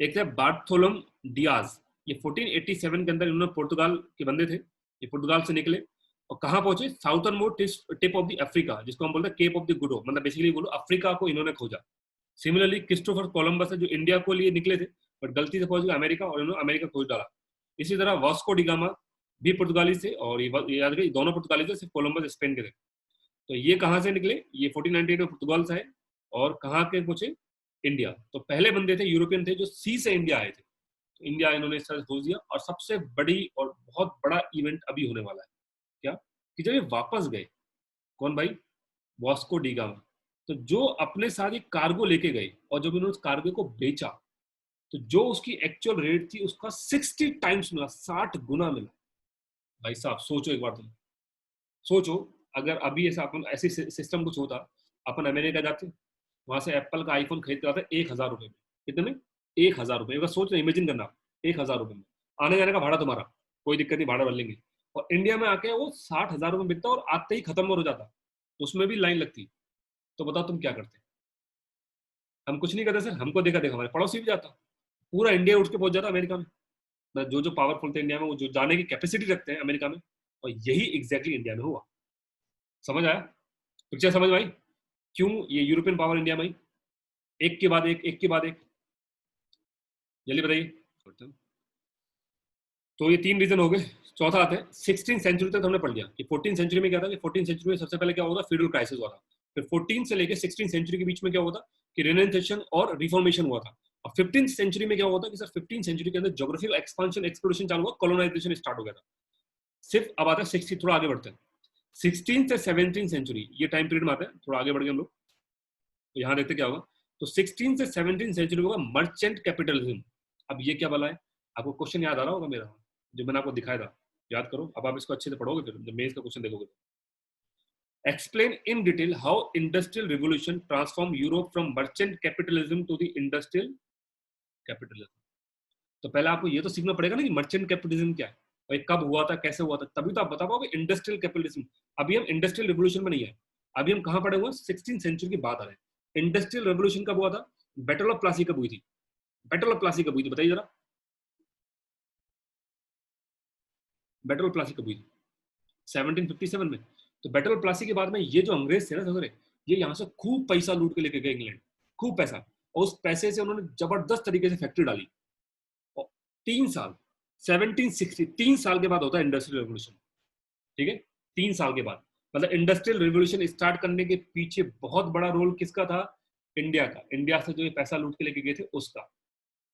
एक है बार्थोलोम डियाज, ये 1487 के अंदर इन्होंने पुर्तगाल के बंदे थे, ये पुर्तगाल से निकले और कहाँ पहुंचे, southern most tip of the Africa, जिसको हम बोलते हैं cape of the good hope, मतलब बेसिकली बोलो अफ्रीका को इन्होंने खोजा। सिमिलरली क्रिस्टोफर कोलंबस है जो इंडिया को लिए निकले थे, बट गलती से पहुंच गए अमेरिका और इन्होंने अमेरिका खोज डाला। इसी तरह वास्को डिगामा भी पुर्तगाली से, और ये याद रखिए दोनों पुर्तगाली थे, सिर्फ कोलंबस स्पेन के थे। तो ये कहाँ से निकले, ये 1498 में पुर्तगाल से है, और कहाँ के पहुंचे, इंडिया। तो पहले बंदे थे यूरोपियन थे जो सी से इंडिया आए थे, तो इंडिया इन्होंने इस तरह खोज दिया। और सबसे बड़ी और बहुत बड़ा इवेंट अभी होने वाला है, क्या, कि जब ये वापस गए, कौन भाई, वास्को डी गामा, तो जो अपने साथ ये कार्गो लेके गए और जब इन्होंने उस कार्गो को बेचा, तो जो उसकी एक्चुअल रेट थी उसका 60 टाइम्स मिला, 60 गुना मिला। भाई साहब सोचो एक बार, तुम सोचो, अगर अभी ऐसा अपन ऐसे सिस्टम कुछ होता, अपन अमेरिका जाते, वहां से एप्पल का आईफोन खरीद कर आते 1000 रुपए में, कितने में, 1000 रुपए। एक बार सोच रहे, इमेजिन करना, 1000 रुपए में आने जाने का भाड़ा तुम्हारा, कोई दिक्कत नहीं, भाड़ा भर लेंगे। और इंडिया में आके वो 60,000 रुपए में बिकता और आते ही खत्म हो जाता, उसमें भी लाइन लगती। तो बताओ तुम क्या करते। हम कुछ नहीं करते सर, हमको देखा देखा हमारे पड़ोसी भी जाता, पूरा इंडिया उठ के पहुंच जाता अमेरिका में। जो जो पावरफुल थे इंडिया में, वो जो जाने की कैपेसिटी रखते हैं अमेरिका में, और यही एग्जैक्टली इंडिया में हुआ। समझ आया, पिक्चर समझ में आई, क्यों ये यूरोपियन पावर इंडिया में आई, एक के बाद एक, एक के बाद एक, जल्दी बताइए। तो ये 3 रीजन हो गए। चौथा आता है 16th सेंचुरी तक हमने पढ़ लिया कि 14th सेंचुरी में क्या था, कि 14th सेंचुरी में सबसे पहले क्या हुआ था, फ्यूडल क्राइसिस हुआ था। फिर 14 से लेकर 16th सेंचुरी के बीच में क्या हुआ था, कि रेनेसेंस और रिफॉर्मेशन हुआ था। और 15th सेंचुरी में क्या हुआ था, कि सर 15th सेंचुरी के अंदर ज्योग्राफिकल एक्सपांशन एक्सप्लोरेशन चालू हुआ, कॉलोनाइजेशन स्टार्ट हो गया था। सिर्फ अब आता है 60, थोड़ा आगे बढ़ते हैं, 16th से 17th सेंचुरी, ये टाइम पीरियड में आता है, थोड़ा आगे बढ़ गए हम लोग। तो यहाँ देखते क्या होगा, तो 16 से 17 सेंचुरी होगा मर्चेंट कैपिटलिज्म। अब ये क्या बला है, आपको क्वेश्चन याद आ रहा होगा मेरा, जो मैंने आपको दिखाया था, याद करो। अब आप इसको अच्छे से पढ़ोगे, फिर जब मेंस का क्वेश्चन देखोगे। Explain in detail how industrial revolution transform Europe from merchant capitalism to the industrial capitalism. तो पहले आपको ये तो सीखना पड़ेगा ना कि मर्चेंट कैपिटलिज्म क्या है, और ये कब हुआ था, कैसे हुआ था, तभी तो आप बता पाओगे इंडस्ट्रियल कैपिटलिज्म। अभी हम इंडस्ट्रियल रिवोल्यूशन में नहीं है, अभी हम कहां पड़े हुए, 16th सेंचुरी की बात आ रहे हैं। इंडस्ट्रियल रेवोल्यूशन कब हुआ था, बैटल ऑफ प्लासी कब हुई थी, बैटल ऑफ प्लासी कब हुई थी, बताइए जरा, बैटल ऑफ प्लासी कब हुई थी, 1757 में। तो बैटल ऑफ प्लासी के बाद में ये जो अंग्रेज थे ना सर, ये यहाँ से खूब पैसा लूट के लेके गए इंग्लैंड, खूब पैसा, और उस पैसे से उन्होंने जबरदस्त तरीके से फैक्ट्री डाली। और 3 साल, 1760, 3 साल के बाद होता है इंडस्ट्रियल रेवोल्यूशन, ठीक है, 3 साल के बाद। मतलब इंडस्ट्रियल रेवोल्यूशन स्टार्ट करने के पीछे बहुत बड़ा रोल किसका था, इंडिया का, इंडिया से जो ये पैसा लूट के लेके गए थे उसका।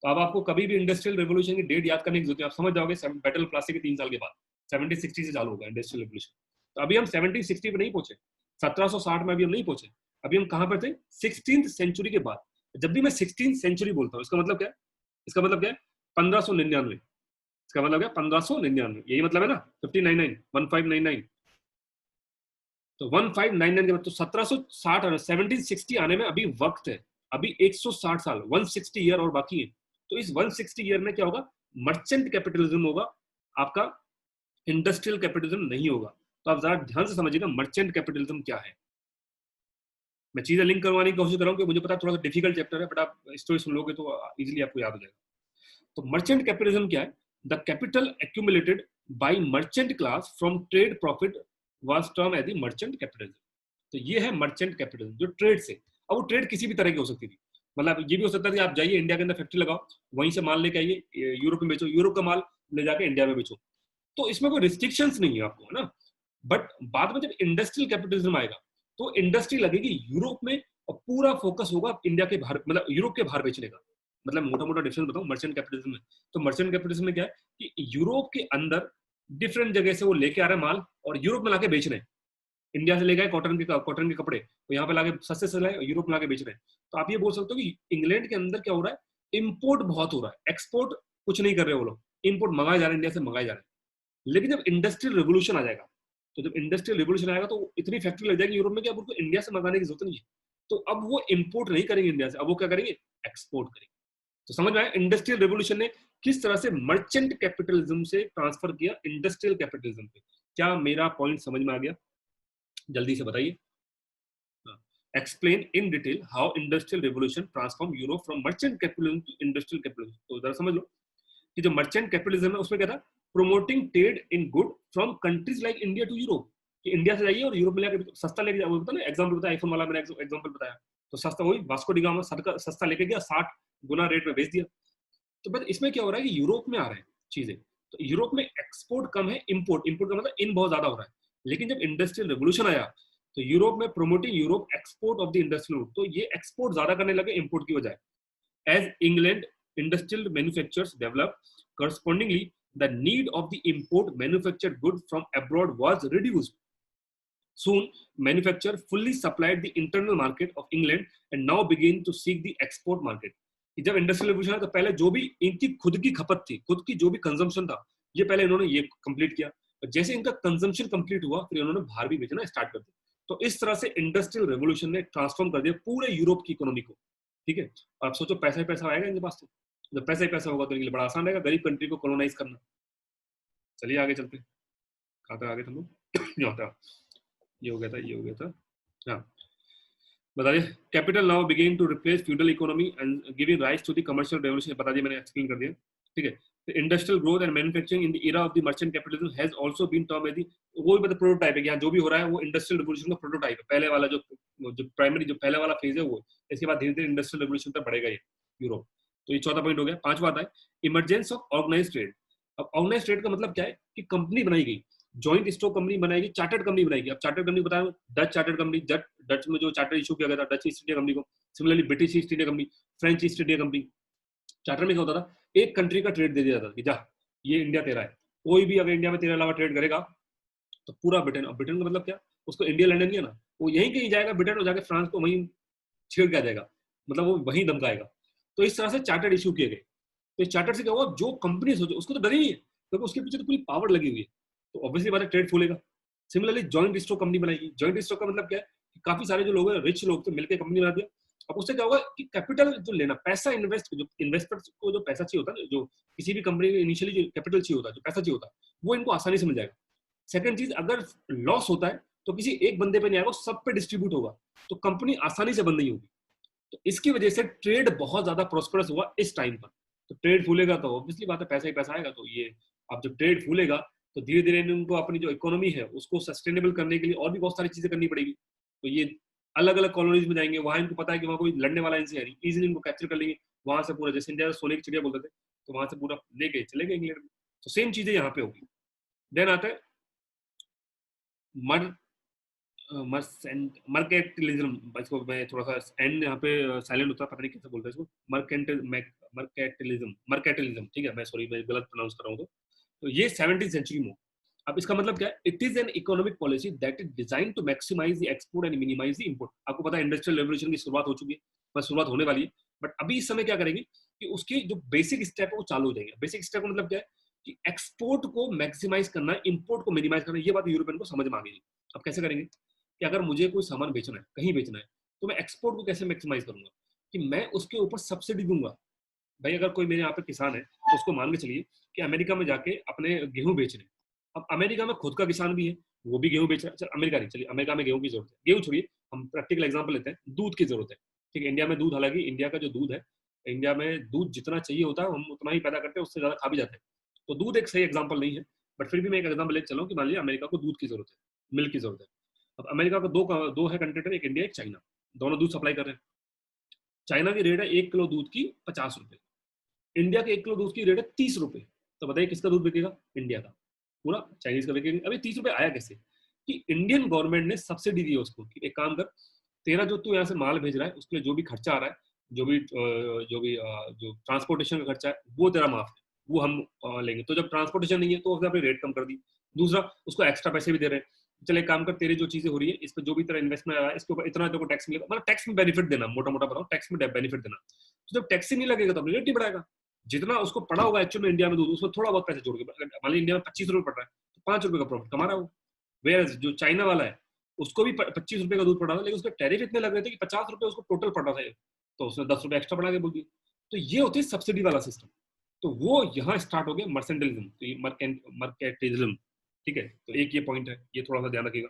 तो अब आपको कभी भी इंडस्ट्रियल रेवोल्यूशन की डेट याद करने की जरूरत है, आप समझ जाओगे बैटल प्लास्टिक के 3 साल के बाद 1760 से चालू होगा इंडस्ट्रियल रेवोल्यूशन। तो अभी हम 1760 पे नहीं पहुंचे, 1760 में अभी हम नहीं पहुंचे, अभी हम कहां पर थे, 16th सेंचुरी के बाद। जब भी मैं 16th सेंचुरी बोलता हूँ, इसका मतलब क्या है, इसका मतलब क्या है, 1599, इसका मतलब क्या, 1599, यही मतलब है ना, 1599, 1599। तो 1599 के बाद तो 1760 और 1760 आने में अभी वक्त है, अभी 160 साल, 160 ईयर और बाकी है। तो इस 160 ईयर में क्या होगा, मर्चेंट कैपिटलिज्म होगा, आपका इंडस्ट्रियल कैपिटलिज्म नहीं होगा। तो आप जरा ध्यान से समझिएगा मर्चेंट कैपिटलिज्म क्या है। मैं चीजें लिंक करवाने की कोशिश कर रहा हूँ, कि मुझे पता है थोड़ा सा डिफिकल्ट चैप्टर है, बट आप स्टोरी सुन लोगे तो इजीली आपको याद हो जाएगा। तो मर्चेंट कैपिटलिज्म क्या है, the capital accumulated by merchant class from trade profit was term as the merchant capitalism. तो ये है मर्चेंट कैपिटलिज्म, जो ट्रेड से, अब वो ट्रेड किसी भी तरह की हो सकती थी, मतलब ये भी हो सकता था कि आप जाइए इंडिया के अंदर फैक्ट्री लगाओ, वहीं से माल लेके आइए यूरोप में बेचो, यूरोप का माल ले जाके इंडिया में बेचो, तो इसमें कोई रिस्ट्रिक्शंस नहीं है आपको, है ना। बट बाद में जब इंडस्ट्रियल कैपिटलिज्म आएगा, तो इंडस्ट्री लगेगी यूरोप में, और पूरा फोकस होगा इंडिया के बाहर, मतलब यूरोप के बाहर बेचने का। मतलब मोटा मोटा डिफरेंस बताऊं मर्चेंट कैपिटलिज्म में, तो मर्चेंट कैपिटलिज्म में क्या है कि यूरोप के अंदर डिफरेंट जगह से वो लेके आ रहे हैं माल, और यूरोप में लाके बेच रहे हैं। इंडिया से ले गए कॉटन के कपड़े, तो यहाँ पे लाके सस्ते से लाए, यूरोप में लाके बेच रहे हैं। तो आप ये बोल सकते हो कि इंग्लैंड के अंदर क्या हो रहा है, इंपोर्ट बहुत हो रहा है, एक्सपोर्ट कुछ नहीं कर रहे वो लोग, इंपोर्ट मंगाए जा रहे हैं, इंडिया से मंगाए जा रहे हैं। लेकिन जब इंडस्ट्रियल रिवोल्यूशन आ जाएगा, तो जब इंडस्ट्रियल रिवोल्यूशन आएगा, तो इतनी फैक्ट्री लग जाएगी यूरोप में कि अब उनको इंडिया से मंगाने की जरूरत नहीं है। तो अब वो इंपोर्ट नहीं करेंगे इंडिया से, अब वो क्या करेंगे, एक्सपोर्ट करेंगे। तो समझ में आया इंडस्ट्रियल रिवोल्यूशन ने किस तरह से मर्चेंट कैपिटलिज्म से ट्रांसफर किया इंडस्ट्रियल कैपिटलिज्म पे। क्या मेरा पॉइंट समझ में आ गया, जल्दी से बताइए। Explain in detail how industrial revolution transform Europe from merchant capitalism to industrial capitalism. तो जरा समझ लो कि जो मर्चेंट कैपिटलिज्म है उसमें क्या था, promoting trade in good from countries like India to Europe, कि इंडिया से जाइए और यूरोप में जाकर सस्ता लेके जाओ, होता ना एग्जांपल बताया, आईफोन वाला मैंने एग्जांपल बताया, तो सस्ता वही वास्को डी गामा सस्ता लेके गया, 60 गुना रेट में बेच दिया। तो बस इसमें क्या हो रहा है कि यूरोप में आ रहे हैं चीजें, तो यूरोप में एक्सपोर्ट कम है, इंपोर्ट इंपोर्ट का मतलब इन बहुत ज्यादा हो रहा है। लेकिन जब इंडस्ट्रियल रेवोल्यूशन आया तो यूरोप में promoting Europe export of the industrial, तो ये एक्सपोर्ट ज्यादा करने लगे इंपोर्ट की बजाय। As England industrial manufacturers developed, correspondingly the need of the import manufactured goods from abroad was reduced. Soon manufacture fully supplied the internal market of England and now begin to seek the export market. जब industrial revolution आया तो पहले जो भी इनकी खुद की खपत थी, खुद की जो भी कंजम्पशन था, ये पहले इन्होंने ये कंप्लीट किया, जैसे इनका कंजम्पशन कंप्लीट हुआ फिर इन्होंने बाहर भी बेचना स्टार्ट कर दिया। तो इस तरह से इंडस्ट्रियल रेवोल्यूशन ने ट्रांसफॉर्म कर दिया पूरे यूरोप की इकोनॉमी को। ठीक है, आप सोचो पैसा ही पैसा आएगा इनके पास, तो जब पैसा ही पैसा होगा तो इनके लिए बड़ा आसान रहेगा गरीब कंट्री को कॉलोनाइज करना। चलिए आगे चलते हैं, कहाँ तक आगे थे हम लोग यहाँ था, ये हो गया था, ये हो गया था, हाँ बता दिए। Capital now begin to replace feudal economy and giving rise to the commercial revolution, बता दिया मैंने, एक्सप्लेन कर दिया। ठीक है, industrial growth and manufacturing in the era of the merchant capitalism has also been term as वो भी मतलब प्रोटोटाइप है, यहाँ जो भी हो रहा है वो इंडस्ट्रियल रेवोल्यूशन का प्रोटोटाइप है, पहले वाला जो प्राइमरी जो पहले वाला फेज है वो, इसके बाद धीरे धीरे इंडस्ट्रियल रेवोल्यूशन तक बढ़ेगा ये यूरोप। तो ये चौथा पॉइंट हो गया। पांचवा आता है इमरजेंस ऑफ ऑर्गेनाइज्ड ट्रेड। अब ऑर्गेनाइज्ड ट्रेड का मतलब क्या है कि कंपनी बनाई गई, जॉइंट स्टॉक कंपनी बनाएगी, चार्टर्ड कंपनी बनाएगी। अब चार्टर्ड कंपनी बताया, डच चार्टर्ड कंपनी, डच में जो चार्टर इशू किया गया था डच ईस्ट इंडिया कंपनी को, similarly British East India company, French east India company. Charter में क्या होता था, एक कंट्री का ट्रेड दे दिया जाता था कि जा ये इंडिया तेरा है, कोई भी अगर इंडिया में तेरे अलावा ट्रेड करेगा तो पूरा ब्रिटेन। अब ब्रिटेन का मतलब क्या, उसको इंडिया लंदन नहीं है ना, वो यहीं कहीं जाएगा ब्रिटेन और जाके फ्रांस को वहीं छेड़ के आ जाएगा, मतलब वो वहीं धमकाएगा। तो इस तरह से चार्टर्ड इशू किए गए। तो इस चार्टर से क्या हुआ, जो कंपनी सोचे उसको तो डर ही नहीं है क्योंकि उसके पीछे तो पूरी पावर लगी हुई है, तो ऑब्वियसली बात है ट्रेड फूलेगा। सिमिलरली जॉइंट स्टॉक कंपनी बनाएगी। जॉइंट स्टॉक का मतलब क्या है कि काफी सारे जो लोग हैं, रिच लोग थे, मिलकर कंपनी बना दिया। अब उससे क्या होगा कि कैपिटल जो लेना, पैसा इन्वेस्ट, जो इन्वेस्टर्स को जो पैसा चाहिए होता है, जो किसी भी कंपनी में इनिशियली जो कैपिटल चाहिए होता है, जो पैसा चाहिए होता है, वो इनको आसानी से मिल जाएगा। सेकंड चीज, अगर लॉस होता है तो किसी एक बंदे पे नहीं आएगा, सब पे डिस्ट्रीब्यूट होगा, तो कंपनी आसानी से बंद नहीं होगी। तो इसकी वजह से ट्रेड बहुत ज्यादा प्रोस्परस हुआ इस टाइम पर। तो ट्रेड फूलेगा तो ऑब्वियसली बात है पैसा ही पैसा आएगा। तो ये अब जब ट्रेड फूलेगा तो धीरे धीरे इनको अपनी जो इकोनॉमी है उसको सस्टेनेबल करने के लिए और भी बहुत सारी चीजें करनी पड़ेगी। तो ये अलग अलग कॉलोनीज में जाएंगे, वहां इनको पता है कि वहां कोई लड़ने वाला इनसे है नहीं, इजीली इनको कैप्चर कर लेंगे वहां से पूरा, जैसे इंडिया सोने की चिड़िया बोलते थे, तो वहां से पूरा लेके चले गए इंग्लैंड में। तो सेम चीजें यहाँ पे होगी। देन आता है मर्केटिलिज्म, इसको मैं थोड़ा सा एंड यहाँ पे साइलेंट होता है, पता नहीं कैसे बोलते हैं इसको, मर्केटिलिज्म। ठीक है, मैं सॉरी मैं गलत प्रोनाउंस कर रहा हूँ। तो ये 17th सेंचुरी में। अब इसका मतलब क्या है, it is an economic policy that is design to maximize the export and minimize the import. आपको पता है इंडस्ट्रियल रेवोल्यूशन की शुरुआत हो चुकी है, बस शुरुआत होने वाली है, बट अभी इस समय क्या करेंगे कि उसकी जो बेसिक स्टेप है वो चालू हो जाएंगे। बेसिक स्टेप का मतलब क्या है कि एक्सपोर्ट को मैक्सिमाइज करना, इंपोर्ट को मिनिमाइज करना, ये बात यूरोपियन को समझ में आ गई। अब कैसे करेंगे कि अगर मुझे कोई सामान बेचना है, कहीं बेचना है, तो मैं एक्सपोर्ट को कैसे मैक्सिमाइज करूंगा कि मैं उसके ऊपर सब्सिडी दूंगा। भाई अगर कोई मेरे यहाँ पे किसान है तो उसको मान के चलिए कि अमेरिका में जाके अपने गेहूं बेच रहे हैं। अब अमेरिका में खुद का किसान भी है, वो भी गेहूं बेच रहा है। चल अमेरिका नहीं, चलिए अमेरिका में गेहूं की जरूरत है, गेहूं छोड़िए, हम प्रैक्टिकल एग्जांपल लेते हैं, दूध की जरूरत है। ठीक है, इंडिया में दूध, हालांकि इंडिया का जो दूध है, इंडिया में दूध जितना चाहिए होता है हम उतना ही पैदा करते हैं, उससे ज्यादा खा भी जाते हैं। तो दूध एक सही एग्जाम्पल नहीं है, बट फिर भी मैं एक एग्जाम्पल लेकर चलूँ कि मान लीजिए अमेरिका को दूध की जरूरत है, मिल्क की जरूरत है। अब अमेरिका का दो है कंट्री, एक इंडिया एक चाइना, दोनों दूध सप्लाई कर रहे हैं। चाइना की रेट है 1 किलो दूध की 50 रुपए, इंडिया के 1 किलो दूध की रेट है 30 रुपए। तो बताइए किसका दूध बिकेगा, इंडिया का, पूरा चाइनीज का बिकेगा। अभी 30 रुपए आया कैसे कि इंडियन गवर्नमेंट ने सब्सिडी दी है उसको कि एक काम कर, तेरा जो तू यहाँ से माल भेज रहा है उसके लिए जो भी खर्चा आ रहा है, जो ट्रांसपोर्टेशन का खर्चा है वो तेरा माफ है, वो हम लेंगे। तो जब ट्रांसपोर्टेशन नहीं है तो उसने अपनी रेट कम कर दी। दूसरा, उसको एक्स्ट्रा पैसे भी दे रहे हैं, चले काम कर, तेरी जो चीजें हो रही है इस पर जो भी तेरा इन्वेस्टमेंट आ रहा है इसके ऊपर इतना तेरे को टैक्स मिलेगा, मतलब टैक्स में बेनिफिट देना, मोटा मोटा बताओ टैक्स में बेनिफिट देना। तो जब टैक्स ही नहीं लगेगा तो अपनी रेट नहीं बढ़ाएगा, जितना उसको पड़ा होगा एक्चुअल में इंडिया में दूध, उसमें थोड़ा बहुत पैसे जोड़ के, मान लीजिए इंडिया में 25 रुपए पड़ रहा है तो 5 रुपए का प्रॉफिट कमा रहा है वो। वेयर जो चाइना वाला है उसको भी 25 रुपए का दूध पड़ रहा था, लेकिन उसके टैरिफ इतने लग रहे थे कि 50 रुपए उसको टोटल पड़ रहा था, तो उसने 10 रुपए एक्स्ट्रा बढ़ा के बोल दिया। तो ये होती है सब्सिडी वाला सिस्टम। तो वो यहाँ स्टार्ट हो गया मर्सेंटलिज्म, तो ये मर्केटिज्म। ठीक है, तो एक ये पॉइंट है, ये थोड़ा सा ध्यान रखिएगा।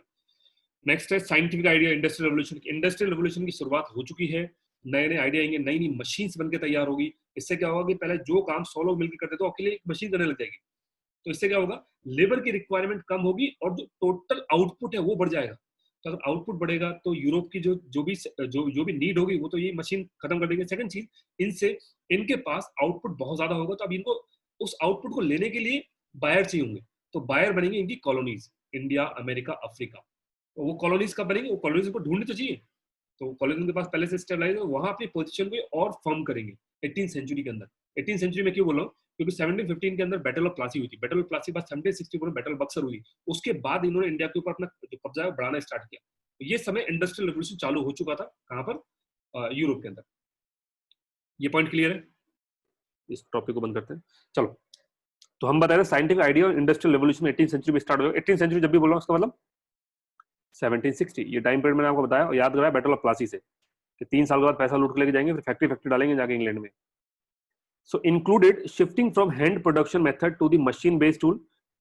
नेक्स्ट है scientific idea industrial revolution. Industrial revolution की शुरुआत हो चुकी है, नए नए आइडिया आएंगे, नई नई मशीन्स बनकर तैयार होगी। इससे क्या होगा कि पहले जो काम 100 लोग मिलकर करते थे तो अकेले एक मशीन करने लग जाएगी। तो इससे क्या होगा, लेबर की रिक्वायरमेंट कम होगी और जो टोटल आउटपुट है वो बढ़ जाएगा। तो अगर आउटपुट बढ़ेगा तो यूरोप की जो भी नीड होगी वो तो ये मशीन खत्म कर देंगे। सेकंड चीज, इनसे इनके पास आउटपुट बहुत ज्यादा होगा, तो अब इनको उस आउटपुट को लेने के लिए बायर चाहिए होंगे। तो बायर बनेंगे इनकी कॉलोनीज, इंडिया, अमेरिका, अफ्रीका। तो वो कॉलोनीज कब बनेंगे, वो कॉलोनीज को ढूंढने तो चाहिए। तो कॉलोनी उनके पास पहले से स्टेबलाइज है, वहां अपनी पोजीशन को और फर्म करेंगे 18th सेंचुरी के अंदर। 18th सेंचुरी में क्यों बोल रहा हूँ, क्योंकि 1715 के अंदर बैटल ऑफ प्लासी हुई थी। बैटल ऑफ प्लासी के बाद 1764 में बैटल ऑफ बक्सर हुई। उसके बाद इन्होंने इंडिया के ऊपर अपना जो कब्जा है बढ़ाना स्टार्ट किया। तो ये समय इंडस्ट्रियल रेवोल्यूशन चालू हो चुका था, कहां पर, यूरोप के अंदर। ये पॉइंट क्लियर है, इस टॉपिक को बंद करते हैं। चलो, तो हम बता रहे हैं साइंटिफिक आइडिया और इंडस्ट्रियल रेवोल्यूशन 18th सेंचुरी में स्टार्ट हो गया। 18th सेंचुरी जब भी बोल रहा हूं उसका मतलब 1760, ये टाइम पीरियड मैंने आपको बताया और याद कराया बैटल ऑफ प्लासी से, कि 3 साल के बाद पैसा लूट के लेके जाएंगे, फिर फैक्ट्री डालेंगे जाके इंग्लैंड में। So included shifting from hand production method to the machine based tool,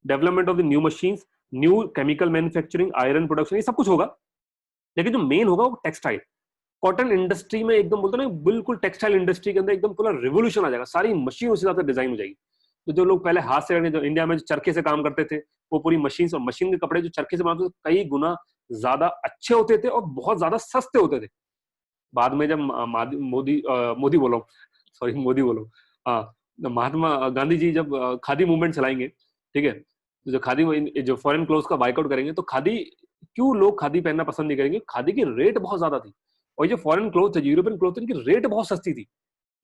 development of the new machines, new chemical manufacturing, iron production, ये सब कुछ होगा। लेकिन जो मेन होगा वो टेक्सटाइल, कॉटन इंडस्ट्री में एकदम बोलते ना, बिल्कुल टेक्सटाइल इंडस्ट्री के अंदर एकदम पूरा रिवोल्यूशन आ जाएगा। सारी मशीन उसी हिसाब से डिजाइन हो जाएगी। तो जो लोग पहले हाथ से, जो इंडिया में जो चरखे से काम करते थे, वो पूरी मशीन, और मशीन के कपड़े जो चरखे से बनाते थे कई गुना ज्यादा अच्छे होते थे और बहुत ज्यादा सस्ते होते थे। बाद में जब मोदी बोलो, सॉरी मोदी बोलो, महात्मा गांधी जी जब खादी मूवमेंट चलाएंगे, ठीक है, तो जो खादी, जो फॉरेन क्लोथ का बाइकआउट करेंगे, तो खादी, क्यों लोग खादी पहनना पसंद नहीं करेंगे, खादी की रेट बहुत ज्यादा थी। और जो फॉरेन क्लोथ है, यूरोपियन क्लोथ, इनकी रेट बहुत सस्ती थी,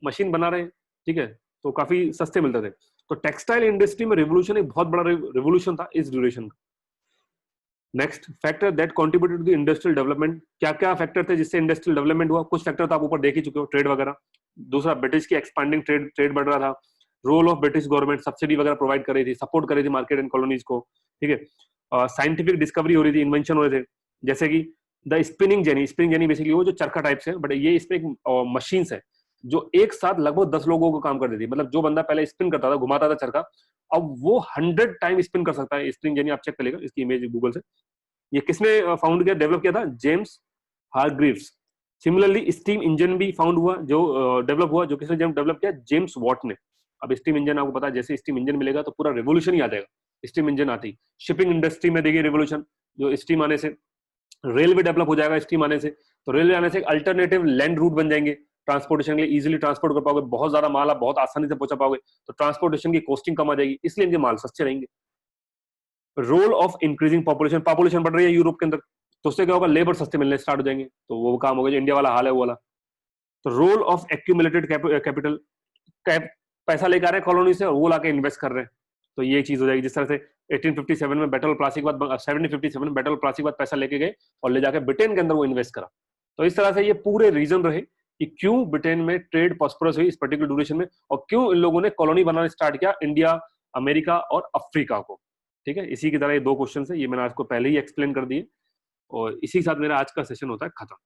मशीन बना रहे हैं, ठीक है, तो काफी सस्ते मिलते थे। तो टेक्सटाइल इंडस्ट्री में रिवोल्यूशन एक बहुत बड़ा रिवोल्यूशन था इस ड्यूरेशन का। Next factor that contributed to the industrial development, क्या क्या फैक्टर थे जिससे इंडस्ट्रियल डेवलपमेंट हुआ? कुछ फैक्टर तो आप ऊपर देख ही चुके हो, ट्रेड वगैरह। दूसरा, ब्रिटिश की एक्सपांडिंग ट्रेड बढ़ रहा था। Role of British government, subsidy वगैरह प्रोवाइड कर रही थी, सपोर्ट कर रही थी मार्केट एंड कॉलोनीज को, ठीक है। साइंटिफिक डिस्कवरी हो रही थी, इन्वेंशन हो रहे थे, जैसे कि the spinning jenny. Spinning jenny basically वो जो चरखा टाइप से, बट ये इसमें एक मशीन है जो एक साथ लगभग 10 लोगों को काम कर देती है। मतलब जो बंदा पहले स्पिन करता था, घुमाता था चरखा, अब वो 100 टाइम स्पिन कर सकता है। स्पिनिंग जेनी आप चेक कर लेगा, इसकी इमेज गूगल से। ये किसने फाउंड किया, डेवलप किया था? James Hargreaves. Similarly steam engine भी फाउंड हुआ, जो डेवलप हुआ, जो किसने डेवलप किया? जेम्स वॉट ने। अब स्टीम इंजन आपको पता है, जैसे स्टीम इंजन मिलेगा तो पूरा रेवोल्यूशन ही आ जाएगा। स्टीम इंजन आती, शिपिंग इंडस्ट्री में देखिए रेवोल्यूशन, जो स्टीम आने से। रेलवे डेवलप हो जाएगा स्टीम आने से, तो रेलवे आने से अल्टरनेटिव लैंड रूट बन जाएंगे ट्रांसपोर्टेशन के लिए, इजीली ट्रांसपोर्ट कर पाओगे, बहुत ज्यादा माल आप बहुत आसानी से पहुंचा पाओगे, तो ट्रांसपोर्टेशन की कॉस्टिंग कम आ जाएगी, इसलिए इनके माल सस्ते रहेंगे। Role of increasing population, population बढ़ रही है यूरोप के अंदर, तो उससे क्या होगा, लेबर सस्ते मिलने स्टार्ट हो जाएंगे, तो वो काम होगा जो इंडिया वाला हाल है वो वाला। तो रोल ऑफ एक्यूमुलेटेड कैपिटल, पैसा लेकर आ रहे हैं कॉलोनी से और वो लाके इन्वेस्ट कर रहे हैं, तो ये चीज हो जाएगी। जिस तरह से 1857 में बैटल ऑफ प्लासी के बाद, 1757 में बैटल ऑफ प्लासी के बाद पैसा लेके गए और ले जाके ब्रिटेन के अंदर वो इन्वेस्ट करा। तो इस तरह से ये पूरे रीजन रहे कि क्यों ब्रिटेन में ट्रेड प्रॉस्परस हुई इस पर्टिकुलर ड्यूरेशन में, और क्यों इन लोगों ने कॉलोनी बनाना स्टार्ट किया इंडिया, अमेरिका और अफ्रीका को। ठीक है, इसी की तरह ये 2 क्वेश्चन है, ये मैंने आपको पहले ही एक्सप्लेन कर दिए, और इसी के साथ मेरा आज का सेशन होता है खत्म।